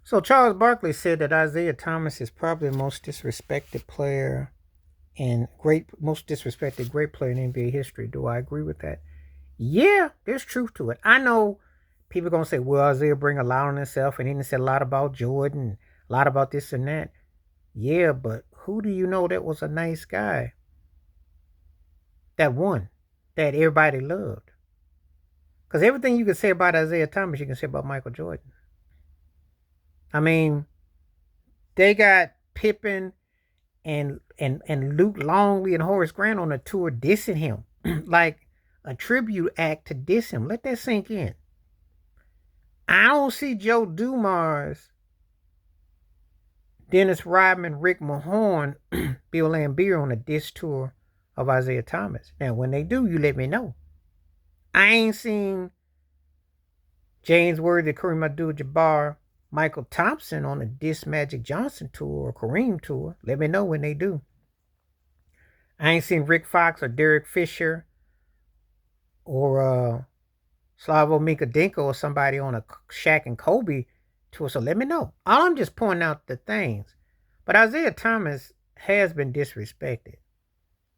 So Charles Barkley said that Isiah Thomas is probably the most disrespected player and most disrespected great player in NBA history. Do I agree with that? Yeah, there's truth to it. I know people are gonna say, "Well, Isaiah bring a lot on himself, and he didn't say a lot about Jordan, a lot about this and that." Yeah, but who do you know that was a nice guy that won, that everybody loved? Because everything you can say about Isaiah Thomas, you can say about Michael Jordan. I mean, they got Pippen and Luke Longley and Horace Grant on a tour dissing him, like a tribute act to diss him. Let that sink in. I don't see Joe Dumars, Dennis Rodman, Rick Mahorn, Bill Laimbeer on a diss tour of Isiah Thomas. Now, when they do, you let me know. I ain't seen James Worthy, Kareem Abdul-Jabbar, Michael Thompson on a diss Magic Johnson tour or Kareem tour. Let me know when they do. I ain't seen Rick Fox or Derek Fisher or Slavo Mikadenko or somebody on a Shaq and Kobe tour. So let me know. I'm just pointing out the things. But Isiah Thomas has been disrespected.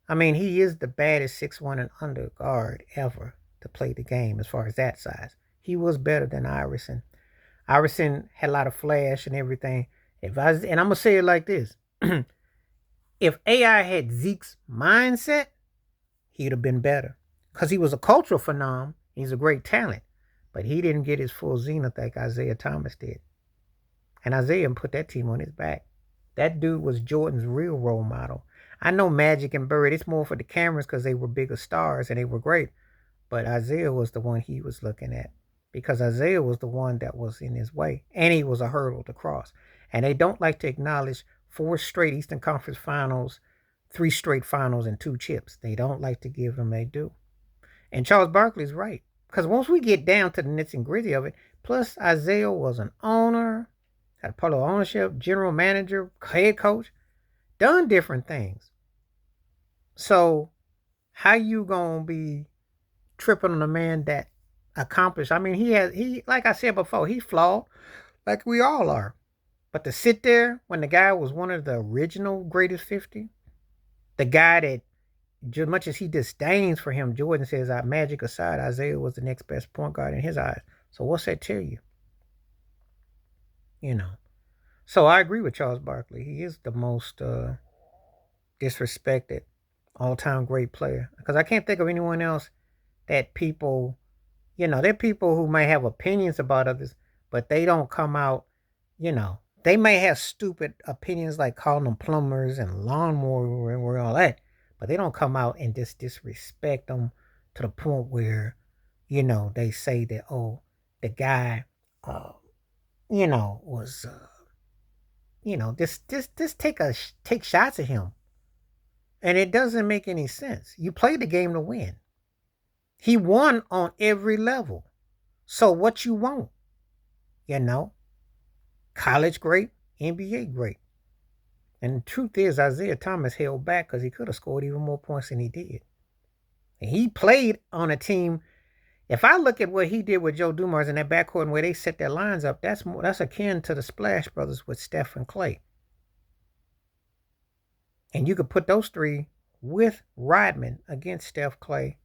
I mean, he is the baddest 6'1" and under guard ever to play the game as far as that size. He was better than Iverson. Iverson had a lot of flash and everything. And I'm gonna say it like this: if AI had Zeke's mindset, he'd have been better. Because he was a cultural phenomenon. He's a great talent. But he didn't get his full zenith like Isiah Thomas did. And Isiah put that team on his back. That dude was Jordan's real role model. I know Magic and Bird, it's more for the cameras because they were bigger stars and they were great. But Isiah was the one he was looking at. Because Isiah was the one that was in his way. And he was a hurdle to cross. And they don't like to acknowledge 4 straight Eastern Conference finals, 3 straight finals, and 2 chips. They don't like to give them they do. And Charles Barkley's right. Because once we get down to the nits and gritty of it, plus Isiah was an owner, had a part of ownership, general manager, head coach, done different things. So how you gonna be tripping on a man that accomplished? I mean, he like I said before, he's flawed, like we all are. But to sit there when the guy was one of the original greatest 50, the guy that just much as he disdains for him, Jordan says, Magic aside, Isiah was the next best point guard in his eyes. So what's that tell you? You know. So I agree with Charles Barkley. He is the most disrespected all-time great player. Because I can't think of anyone else that people, there are people who may have opinions about others, but they don't come out, they may have stupid opinions like calling them plumbers and lawnmower and all that, but they don't come out and just disrespect them to the point where, they say that, oh, the guy, was, just take shots at him. And it doesn't make any sense. You play the game to win. He won on every level. So what you want? College great, NBA great. And the truth is, Isiah Thomas held back because he could have scored even more points than he did. And he played on a team. If I look at what he did with Joe Dumars in that backcourt and where they set their lines up, that's akin to the Splash Brothers with Steph and Clay. And you could put those 3 with Rodman against Steph, Clay,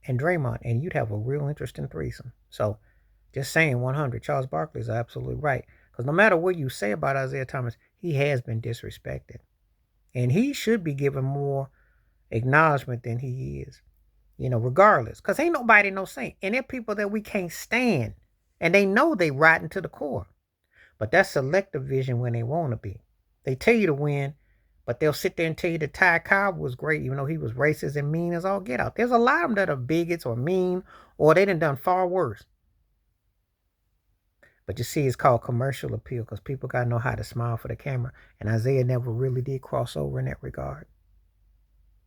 and Draymond, and you'd have a real interesting threesome. So, just saying 100, Charles Barkley is absolutely right. Because no matter what you say about Isiah Thomas, he has been disrespected. And he should be given more acknowledgement than he is. Regardless. Because ain't nobody no saint. And there are people that we can't stand. And they know they rotten to the core. But that's selective vision when they want to be. They tell you to win, but they'll sit there and tell you that Ty Cobb was great, even though he was racist and mean as all get out. There's a lot of them that are bigots or mean, or they done far worse. But you see, it's called commercial appeal because people got to know how to smile for the camera. And Isiah never really did cross over in that regard.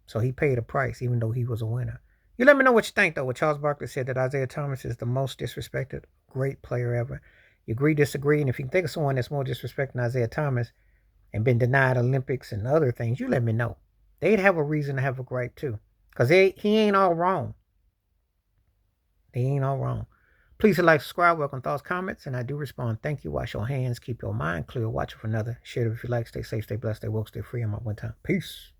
So he paid a price, even though he was a winner. You let me know what you think, though. What Charles Barkley said that Isiah Thomas is the most disrespected great player ever. You agree, disagree? And if you can think of someone that's more disrespected than Isiah Thomas and been denied Olympics and other things, you let me know. They'd have a reason to have a gripe, too. Because he ain't all wrong. They ain't all wrong. Please like, subscribe, welcome thoughts, comments, and I do respond. Thank you. Wash your hands. Keep your mind clear. Watch for another. Share it if you like. Stay safe, stay blessed, stay woke, stay free. I'm out one time. Peace.